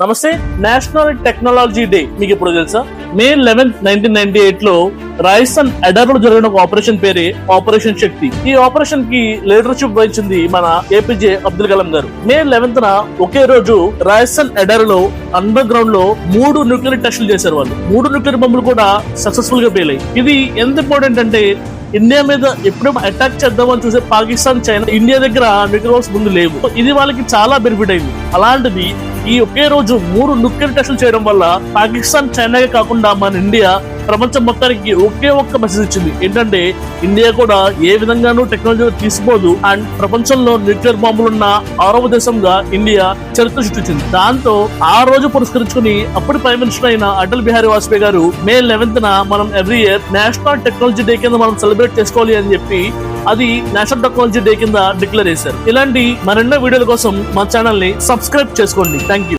నమస్తే. National technology day మీకు ఇప్పుడు తెలుసా? మే 11, 1998 లో రాజస్థాన్ ఎడార్ లో జరిగిన ఒక ఆపరేషన్ పేరే ఆపరేషన్ శక్తి. ఈ ఆపరేషన్ కి లీడర్షిప్ వహించింది మన ఏపీజే అబ్దుల్ కలాం గారు. మే 11న ఒకే రోజు రాజస్థాన్ ఎడార్ లో అండర్ గ్రౌండ్ లో 3 న్యూక్లియర్ టెస్టులు చేశారు వాళ్ళు. 3 న్యూక్లియర్ బాంబులు కూడా సక్సెస్ఫుల్ గా పేలాయి. ఇది ఎంత ఇంపార్టెంట్ అంటే ఇండియా మీద ఎప్పుడు అటాక్ చేద్దామని చూసే పాకిస్తాన్, చైనా, ఇండియా దగ్గర న్యూక్లియర్ బాంబ్స్ ముందు లేవు. ఇది వాళ్ళకి చాలా బెనిఫిట్ అయింది. అలాంటిది ఈ ఒకే రోజు 3 న్యూక్లియర్ టెస్టులు చేయడం వల్ల పాకిస్తాన్, చైనాకే కాకుండా మన ఇండియా ప్రపంచం మొత్తానికి ఒకే ఒక్క మెసేజ్ ఇచ్చింది. ఏంటంటే ఇండియా కూడా ఏ విధంగానూ టెక్నాలజీ తీసుకోదు అండ్ ప్రపంచంలో న్యూక్లియర్ బాంబులున్న 6వ దేశంగా ఇండియా చరిత్ర సృష్టించింది. దాంతో ఆ రోజు పురస్కరించుకుని అప్పుడు ప్రైమ్ మినిస్టర్ అయిన అటల్ బిహారీ వాజ్పేయి గారు మే 11న మనం every year national technology day కింద మనం సెలబ్రేట్ చేసుకోవాలి అని చెప్పి అది నేషనల్ టెక్నాలజీ డే కింద డిక్లేర్ చేశారు. ఇలాంటి మరెన్నో వీడియోల కోసం మా ఛానల్ ని సబ్స్క్రైబ్ చేసుకోండి. Thank you.